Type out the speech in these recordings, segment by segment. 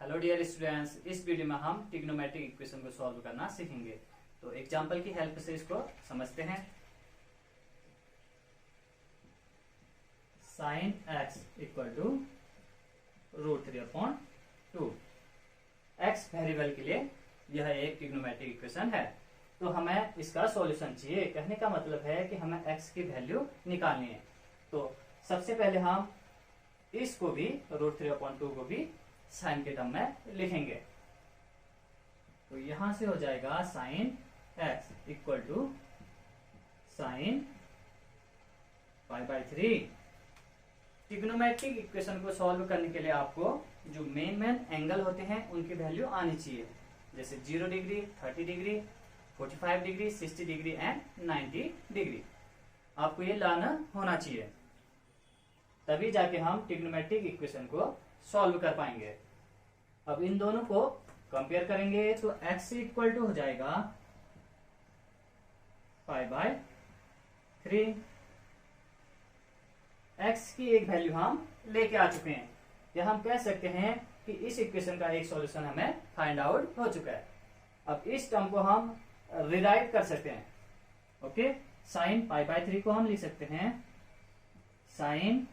Hello dear students, इस video में हम ट्रिग्नोमेट्रिक इक्वेशन को सॉल्व करना सीखेंगे। तो एग्जांपल की हेल्प से इसको समझते हैं। Sine x equal to √3/2। X variable के लिए यह एक ट्रिग्नोमेट्रिक इक्वेशन है। तो हमें इसका सॉल्यूशन चाहिए। कहने का मतलब है कि हमें एक्स की वैल्यू निकालनी है। तो सबसे पहले हम इसको भी √3/2 को भी साइन के टर्म में लिखेंगे। तो यहां से हो जाएगा sine x equal to sine π/3। Trigonometric equation को सॉल्व करने के लिए आपको जो मेन एंगल होते हैं उनकी वैल्यू आनी चाहिए, जैसे 0 degree, 30 degree, 45 degree, 60 degree and 90 degree. आपको ये लाना होना चाहिए, तभी जाके हम ट्रिग्नोमेट्रिक इक्वेशन को सॉल्व कर पाएंगे। अब इन दोनों को कंपेयर करेंगे तो x इक्वल टू हो जाएगा π/3। x की एक वैल्यू हम लेके आ चुके हैं, या हम कह सकते हैं कि इस इक्वेशन का एक सॉल्यूशन हमें फाइंड आउट हो चुका है। अब इस टर्म को हम रिराइट कर सकते हैं। ओके, साइन π/3 को हम लिख सकते हैं साइन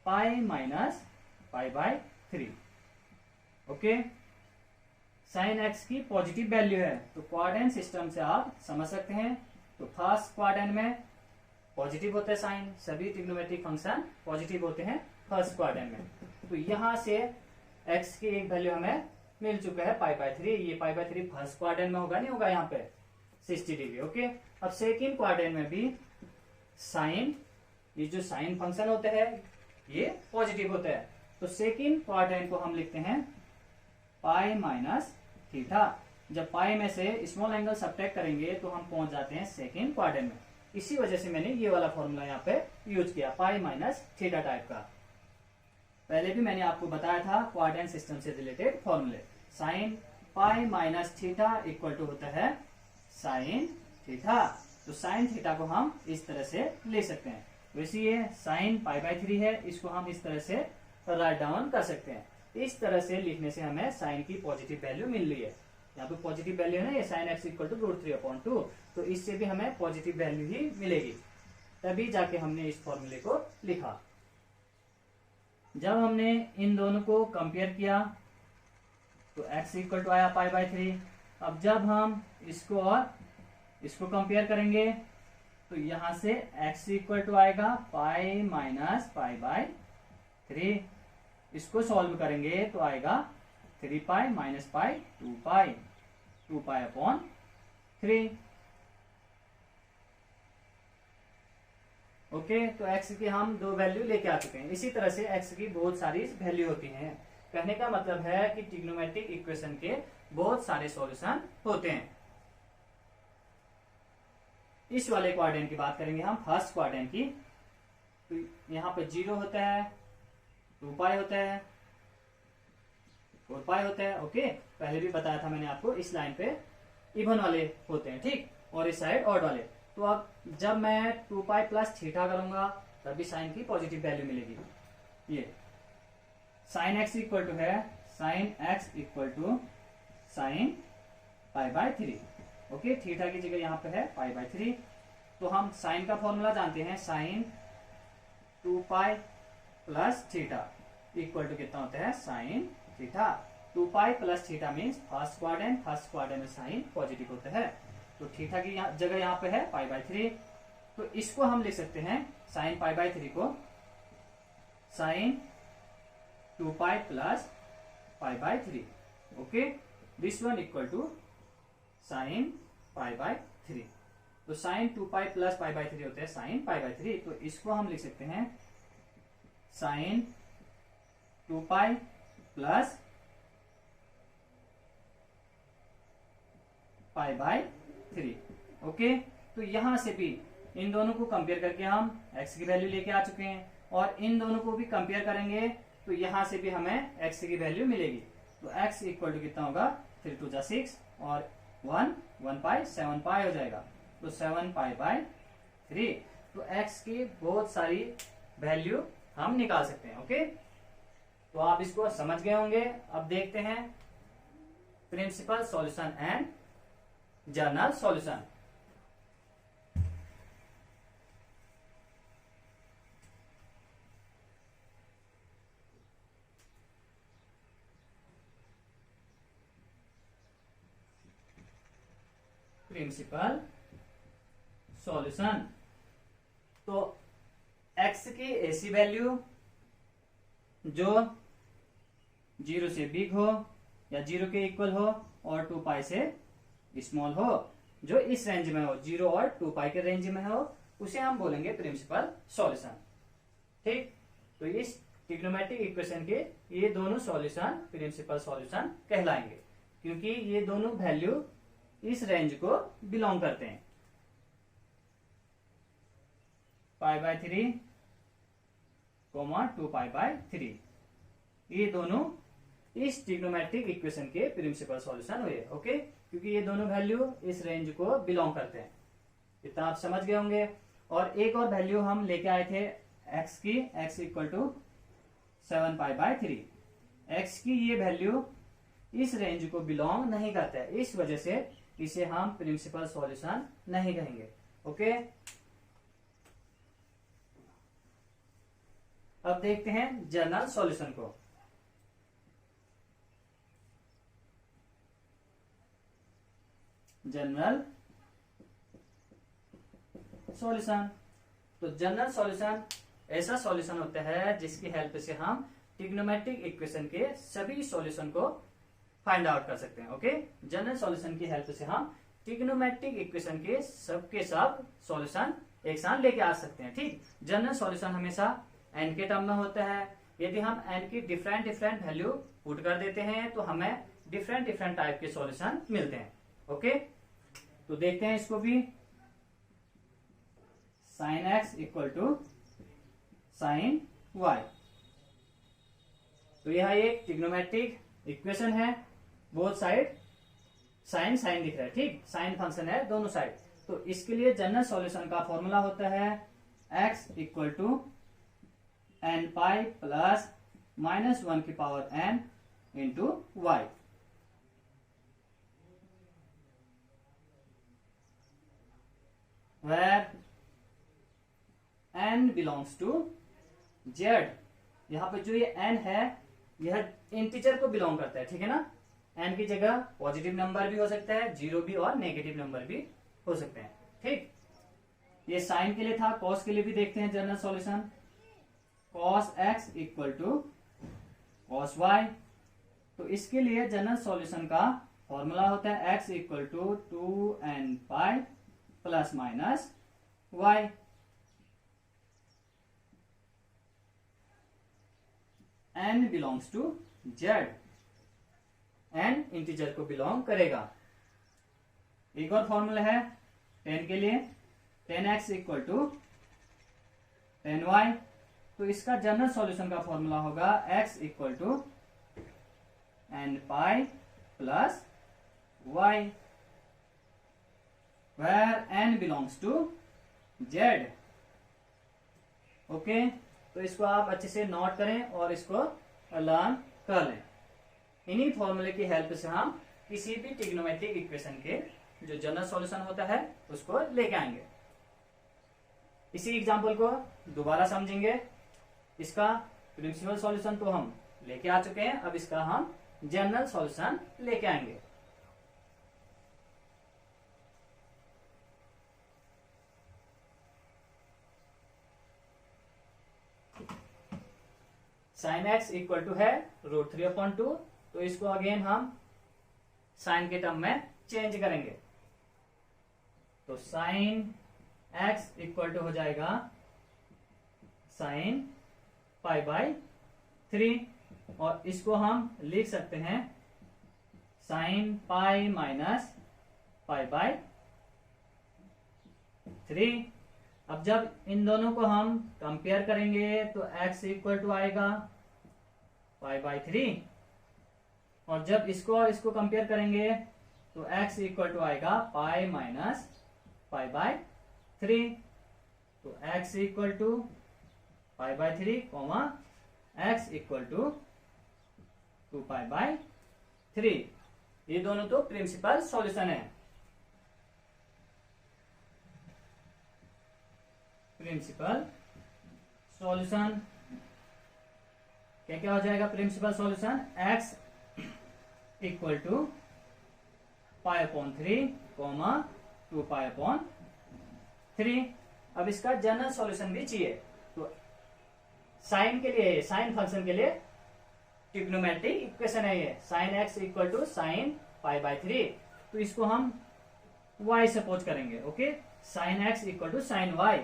π - π/3। ओके, साइन एक्स की पॉजिटिव वैल्यू है, तो क्वाड्रेंट सिस्टम से आप समझ सकते हैं। तो फर्स्ट क्वाड्रेंट में पॉजिटिव होता है साइन, सभी ट्रिग्नोमेट्रिक फंक्शन पॉजिटिव होते हैं फर्स्ट क्वाड्रेंट में। तो यहां से एक्स की एक वैल्यू हमें मिल चुका है π/3। ये π/3 फर्स्ट क्वाड्रेंट में होगा, नहीं होगा यहाँ पे 60 डिग्री। ओके, अब सेकेंड क्वाड्रेंट में भी साइन, ये जो साइन फंक्शन होता है ये पॉजिटिव होता है। तो सेकेंड क्वाड्रेंट को हम लिखते हैं π - θ। जब पाई में से स्मॉल एंगल सब्ट्रैक्ट करेंगे तो हम पहुंच जाते हैं सेकेंड क्वाड्रेंट में। इसी वजह से मैंने ये वाला फॉर्मूला यहाँ पे यूज किया, π - θ टाइप का। पहले भी मैंने आपको बताया था क्वाड्रेंट सिस्टम से रिलेटेड फॉर्मूले। साइन π - θ इक्वल टू होता है साइन थीटा। तो साइन थीटा को हम इस तरह से ले सकते हैं। वैसे ये साइन π/3 है, इसको हम इस तरह से राइट डाउन कर सकते हैं। इस तरह से लिखने से हमें साइन की पॉजिटिव वैल्यू मिल रही है। यहाँ पे पॉजिटिव वैल्यू है ना, ये साइन एक्स इक्वल टू √3/2। तो इससे भी हमें पॉजिटिव वैल्यू ही मिलेगी, तभी जाके हमने इस फॉर्मूले को लिखा। जब हमने इन दोनों को कंपेयर किया तो x इक्वल टू आया π/3। अब जब हम इसको और इसको कंपेयर करेंगे तो यहां से x इक्वल टू आएगा π - π/3। इसको सॉल्व करेंगे तो आएगा 3π - π 2π/3। ओके, तो x की हम दो वैल्यू लेके आ चुके हैं। इसी तरह से x की बहुत सारी वैल्यू होती हैं। कहने का मतलब है कि ट्रिग्नोमेट्रिक इक्वेशन के बहुत सारे सॉल्यूशन होते हैं। इस वाले क्वाड्रेंट की बात करेंगे हम, फर्स्ट क्वाड्रेंट की। तो यहाँ पे 0 होता है, 2π होता है, 4π होता है। ओके, पहले भी बताया था मैंने आपको, इस लाइन पे इवन वाले होते हैं, ठीक, और इस साइड ऑड वाले। तो अब जब मैं 2π + θ करूंगा तभी साइन की पॉजिटिव वैल्यू मिलेगी। ये साइन एक्स इक्वल टू है sine x equal to sine π/3। Okay, theta की जगह यहाँ पे है π/3। तो हम साइन का फॉर्मूला जानते हैं, साइन 2π + θ इक्वल टू कितना होता है sine theta. 2π + θ means first quadrant में साइन पॉजिटिव होता है। तो थीटा की जगह यहाँ पे है π/3। तो इसको हम लिख सकते हैं साइन π/3 को sine 2π + π/3। Okay, this one equal to sine π/3। तो साइन 2π + π/3 होते हैं साइन π/3। तो इसको हम लिख सकते हैं साइन 2π + π/3। ओके, तो यहां से भी इन दोनों को कंपेयर करके हम x की वैल्यू लेके आ चुके हैं, और इन दोनों को भी कंपेयर करेंगे तो यहां से भी हमें x की वैल्यू मिलेगी। तो x इक्वल टू कितना होगा, 3 × 2 = 6 और 1π 7π हो जाएगा। तो 7π/3। तो x की बहुत सारी वैल्यू हम निकाल सकते हैं। ओके, तो आप इसको समझ गए होंगे। अब देखते हैं principal solution and general solution. Principal solution, तो x की ऐसी वैल्यू जो 0 से बिग हो या 0 के इक्वल हो और 2 पाई से स्मॉल हो, जो इस रेंज में हो, 0 और 2 पाई के रेंज में हो, उसे हम बोलेंगे प्रिंसिपल सॉल्यूशन। ठीक, तो इस ट्रिग्नोमेट्रिक इक्वेशन के ये दोनों सॉल्यूशन प्रिंसिपल सॉल्यूशन कहलाएंगे, क्योंकि ये दोनों वैल्यू इस रेंज को बिलोंग करते हैं। π/3, 2 π/3, ये दोनों इस ट्रिग्नोमेट्रिक इक्वेशन के प्रिंसिपल सॉल्यूशन हुए। ओके, क्योंकि ये दोनों वैल्यू इस रेंज को बिलोंग करते हैं। इतना आप समझ गए होंगे। और एक और वैल्यू हम लेके आए थे x की, x = 7 π/3। x की ये वैल्यू इस रेंज को बिलोंग नहीं करता है, इस वजह से इसे हम प्रिंसिपल सॉल्यूशन नहीं कहेंगे। ओके, अब देखते हैं जनरल सॉल्यूशन को। जनरल सॉल्यूशन, तो जनरल सॉल्यूशन ऐसा सॉल्यूशन होता है जिसकी हेल्प से हम ट्रिग्नोमेट्रिक इक्वेशन के सभी सॉल्यूशन को फाइंड आउट कर सकते हैं। ओके, जनरल सॉल्यूशन की हेल्प से हम ट्रिग्नोमेट्रिक इक्वेशन के सब सॉल्यूशन एक साथ लेके आ सकते हैं। ठीक, जनरल सॉल्यूशन हमेशा n के टर्म में होता है। यदि हम n की डिफरेंट वैल्यू पुट कर देते हैं तो हमें डिफरेंट टाइप के सॉल्यूशन मिलते हैं। ओके, तो देखते हैं इसको भी। sin x = sin y, तो यह एक ट्रिग्नोमेट्रिक इक्वेशन है। बोथ साइड साइन दिख रहा है। ठीक, साइन फंक्शन है दोनों साइड। तो इसके लिए जनरल सॉल्यूशन का फॉर्मूला होता है x = n pi plus -1n into y, where n belongs to z। यहाँ पे जो ये n है यह इंटीजर को बिलोंग करता है। ठीक है ना, n की जगह पॉजिटिव नंबर भी हो सकता है, 0 भी और नेगेटिव नंबर भी हो सकते हैं। ठीक, ये साइन के लिए था। कॉस के लिए भी देखते हैं general solution. cos x = cos y, तो इसके लिए जनरल सॉल्यूशन का फॉर्मूला होता है x = 2n pi plus minus y। n belongs to z, n integer को बिलोंग करेगा। एक और फॉर्मूला है 10 के लिए, 10x = 10y, तो इसका जनरल सॉल्यूशन का फॉर्मूला होगा x = n pi plus y, where n belongs to z। Okay, तो इसको आप अच्छे से नोट करें और इसको लर्न कर लें। इन्हीं फॉर्मूले की हेल्प से हम किसी भी ट्रिग्नोमेट्रिक इक्वेशन के जो जनरल सॉल्यूशन होता है उसको लेके आएंगे। इसी एग्जांपल को दोबारा समझेंगे। इसका प्रिंसिपल सॉल्यूशन तो हम लेके आ चुके हैं, अब इसका हम जनरल सॉल्यूशन लेके आएंगे। sin x = है √3/2, तो इसको अगेन हम साइन के टर्म में चेंज करेंगे। तो sin x = हो जाएगा sin π/3, और इसको हम लिख सकते हैं sin π माइनस π/3। अब जब इन दोनों को हम कंपेयर करेंगे तो x = आएगा π/3, और जब इसको और इसको कंपेयर करेंगे तो x = आएगा π माइनस π/3। तो x = π/3, x = 2π/3। ये दोनों तो प्रिंसिपल सॉल्यूशन है। प्रिंसिपल सॉल्यूशन क्या क्या हो जाएगा? Principal solution x equal to π/3, 2π/3। अब इसका जनरल सॉल्यूशन भी चाहिए, तो साइन के लिए, साइन फंक्शन के लिए ट्रिग्नोमेट्रिक इक्वेशन है ये, sine x equal to sine π/3। तो इसको हम y सपोज करेंगे। Okay, sine x equal to sine y,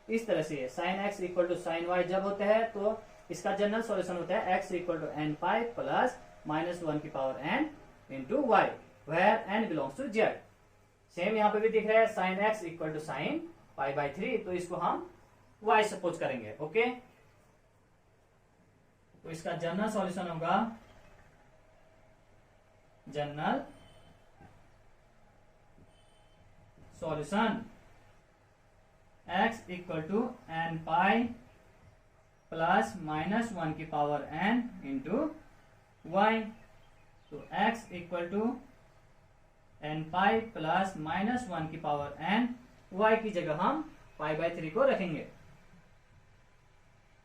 इस तरह से sine x equal to sine y जब होता है तो इसका जनरल सॉल्यूशन होता है x equal to n pi plus -1 की power n into y, where n belongs to z। Same यहाँ पे भी दिख रहा है sine x equal to sine π/3, तो इसको हम y सपोज करेंगे। ओके, तो इसका जनरल सॉल्यूशन होगा, general solution x equal to n pi plus -1 की पावर n इंटू वाई। तो x equal to n pi plus -1 की पावर n, y की जगह हम π/3 को रखेंगे,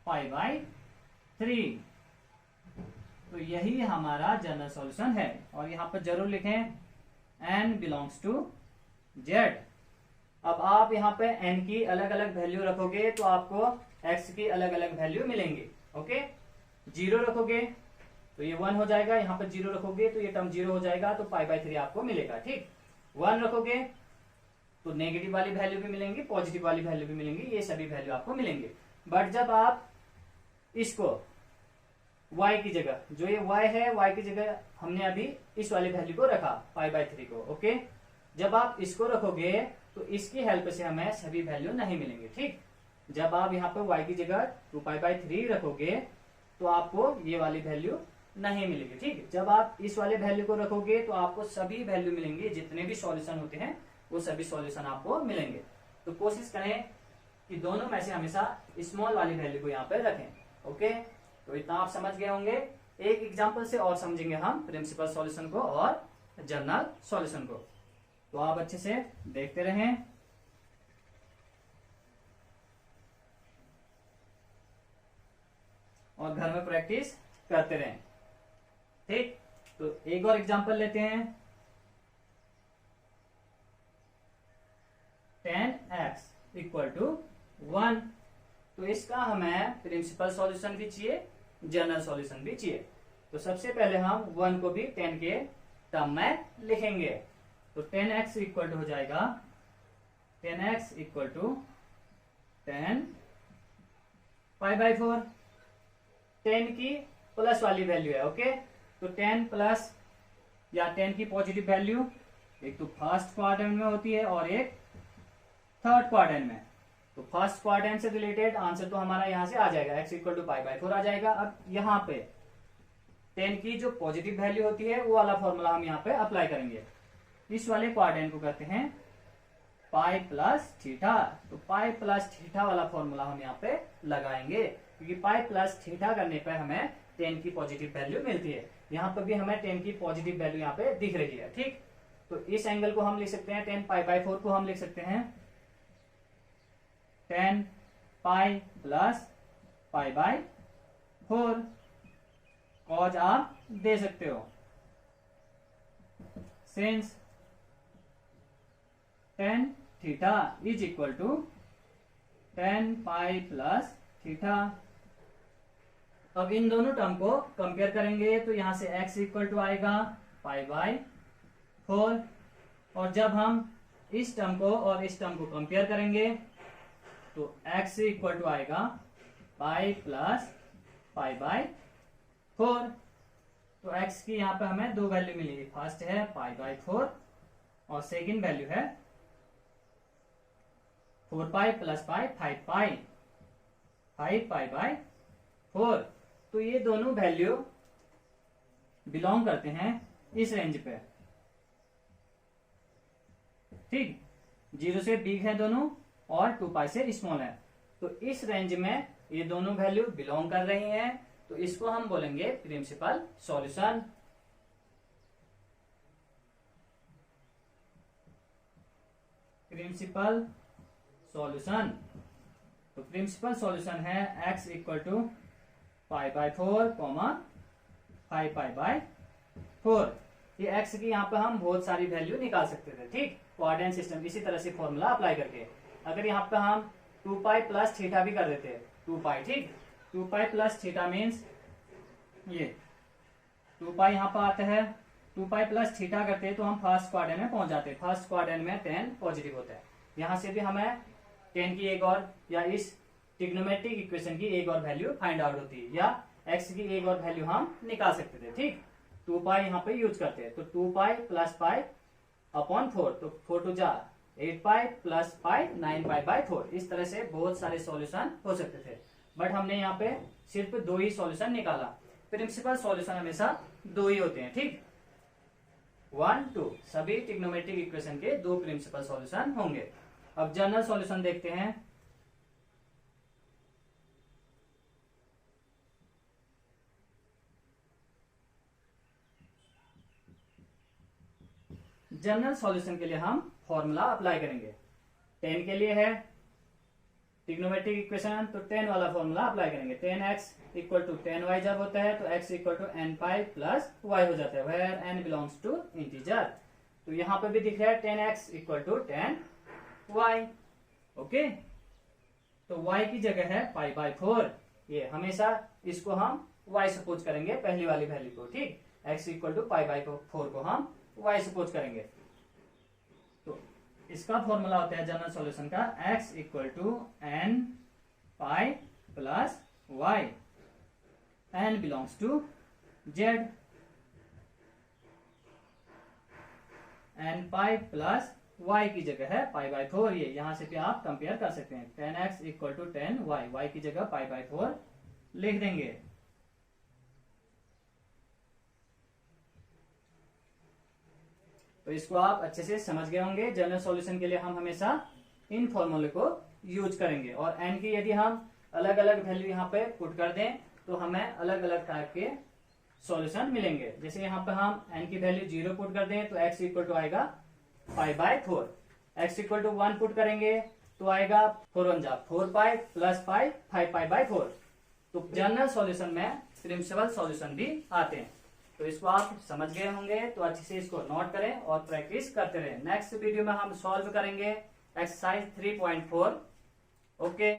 π/3। तो यही हमारा जनरल सॉल्यूशन है। और यहां पर जरूर लिखें n बिलोंग्स टू z। अब आप यहाँ पे n की अलग अलग वैल्यू रखोगे तो आपको x की अलग अलग वैल्यू मिलेंगी। ओके, 0 रखोगे तो ये 1 हो जाएगा, यहाँ पर 0 रखोगे तो ये टर्म 0 हो जाएगा, तो π/3 आपको मिलेगा। ठीक, 1 रखोगे तो नेगेटिव वाली वैल्यू भी मिलेंगी, पॉजिटिव वाली वैल्यू भी मिलेंगी, ये सभी वैल्यू आपको मिलेंगे। बट जब आप इसको y की जगह, जो ये y है, y की जगह हमने अभी इस वाली वैल्यू को रखा π/3 को। ओके, जब आप इसको रखोगे तो इसकी हेल्प से हमें सभी वैल्यू नहीं मिलेंगे। ठीक, जब आप यहाँ पे y की जगह 2π/3 रखोगे तो आपको ये वाली वैल्यू नहीं मिलेगी। ठीक, जब आप इस वाले वैल्यू को रखोगे तो आपको सभी वैल्यू मिलेंगे, जितने भी सॉल्यूशन होते हैं वो सभी सॉल्यूशन आपको मिलेंगे। तो कोशिश करें कि दोनों में से हमेशा स्मॉल वाली वैल्यू को यहाँ पे रखें। ओके, तो इतना आप समझ गए होंगे। एक एग्जांपल से और समझेंगे हम प्रिंसिपल सॉल्यूशन को और जनरल सॉल्यूशन को। तो आप अच्छे से देखते रहें। और घर में प्रैक्टिस करते रहें। ठीक, तो एक और एग्जांपल लेते हैं। 10x equal to 1। तो इसका हमें प्रिंसिपल सॉल्यूशन भी चाहिए, जनरल सॉल्यूशन भी चाहिए। तो सबसे पहले हम 1 को भी 10 के टर्म में लिखेंगे। तो 10x इक्वल टू हो जाएगा, 10x इक्वल टू 10 π/4। 10 की प्लस वाली वैल्यू है। ओके, तो 10 प्लस या 10 की पॉजिटिव वैल्यू एक तो फर्स्ट क्वाड्रेंट में होती है और एक थर्ड क्वाड्रेंट में। तो फर्स्ट क्वाड्रेंट से रिलेटेड आंसर तो हमारा यहां से आ जाएगा, x इक्वल टू π/4 आ जाएगा। अब यहाँ पे 10 की जो पॉजिटिव वैल्यू होती है वो वाला फॉर्मूला हम यहाँ पे अप्लाई करेंगे। इस वाले क्वाड्रेंट को कहते हैं पाई प्लस थीटा। तो पाई प्लस थीटा वाला फॉर्मूला हम यहाँ पे लगाएंगे, क्योंकि पाई प्लस थीटा करने पर हमें 10 की पॉजिटिव वैल्यू मिलती है। यहाँ पर भी हमें 10 की पॉजिटिव वैल्यू यहाँ पे दिख रही है। ठीक, तो इस एंगल को हम लिख सकते हैं 10 π/4 को हम लिख सकते हैं 10 पाई प्लस π/4। कॉज आप दे सकते हो, since tan theta is equal to 10 pi plus theta. अब इन दोनों टर्म को कंपेयर करेंगे तो यहां से x इक्वल टू आएगा π/4, और जब हम इस टर्म को और इस टर्म को कंपेयर करेंगे तो x इक्वल टू आएगा पाई प्लस π/4। तो x की यहाँ पे हमें दो वैल्यू मिलेगी, फर्स्ट है π/4 और सेकंड वैल्यू है 4π प्लस पाई 5π, 5π/4। तो ये दोनों वैल्यू बिलोंग करते हैं इस रेंज पे। ठीक, 0 से बिग है दोनों और 2π से स्मॉल है। तो इस रेंज में ये दोनों वैल्यू बिलोंग कर रही हैं। तो इसको हम बोलेंगे प्रिंसिपल सॉल्यूशन। प्रिंसिपल सॉल्यूशन, तो प्रिंसिपल सॉल्यूशन है x इक्वल टू π/4 5π/4। ये x की यहाँ पे हम बहुत सारी वैल्यू निकाल सकते थे, ठीक, कोऑर्डिनेट सिस्टम इसी तरह से फॉर्मूला अप्लाई करके। अगर यहाँ पे हम 2π प्लस थीटा भी कर देते, 2π, ठीक, 2π प्लस थीटा मीन्स ये 2π यहाँ पर आता है, 2π प्लस थीटा करते हैं तो हम फर्स्ट क्वाड्रेंट में पहुंच जाते हैं। फर्स्ट क्वाड्रेंट में 10 पॉजिटिव होता है। यहाँ से भी हमें 10 की एक और, या इस ट्रिग्नोमेट्रिक इक्वेशन की एक और वैल्यू फाइंड आउट होती है, या x की एक और वैल्यू हम निकाल सकते थे, ठीक। 2π यहाँ पे यूज करते हैं, तो 2π प्लस पाई अपॉन 4, तो 4 टू जा 8π प्लस पाई 9π/4। इस तरह से बहुत सारे सॉल्यूशन हो सकते थे, बट हमने यहाँ पे सिर्फ 2 ही सॉल्यूशन निकाला। प्रिंसिपल सॉल्यूशन हमेशा 2 ही होते हैं, ठीक, 1 2, सभी ट्रिग्नोमेट्रिक इक्वेशन के 2 प्रिंसिपल सॉल्यूशन होंगे। अब जनरल सॉल्यूशन देखते हैं। जनरल सॉल्यूशन के लिए हम फॉर्मूला अप्लाई करेंगे। 10 के लिए है ट्रिग्नोमेट्रिक इक्वेशन, तो 10 वाला फॉर्मूला अप्लाई करेंगे। 10x इक्वल टू 10y जब होता है तो x equal to nπ plus y हो जाता है, where n belongs to integer. तो यहाँ पे भी दिख रहा है 10x equal to 10y, okay. तो y की जगह है π/4, ये हमेशा इसको हम y सपोज करेंगे, पहली वाली वैल्यू को, ठीक, x इक्वल टू π/4 को हम y सपोज करेंगे। तो इसका फॉर्मूला होता है जनरल सॉल्यूशन का x equal to nπ plus y, n belongs to z, nπ plus y की जगह है π/4, ये यहां से भी आप कंपेयर कर सकते हैं। 10x equal to 10y, y की जगह π/4 लिख देंगे। तो इसको आप अच्छे से समझ गए होंगे। जनरल सॉल्यूशन के लिए हम हमेशा इन फॉर्मूले को यूज करेंगे, और n की यदि हम अलग अलग वैल्यू यहाँ पे पुट कर दें तो हमें अलग अलग टाइप के सॉल्यूशन मिलेंगे। जैसे यहाँ पे हम n की वैल्यू 0 पुट कर दें तो x इक्वल टू आएगा π/4, x इक्वल टू 1 पुट करेंगे तो आएगा 4π प्लस पाई 5π/4। तो जनरल सॉल्यूशन में प्रिंसिपल सॉल्यूशन भी आते हैं। तो इसको आप समझ गए होंगे, तो अच्छे से इसको नोट करें और प्रैक्टिस करते रहें। नेक्स्ट वीडियो में हम सॉल्व करेंगे एक्सरसाइज 3.4, ओके।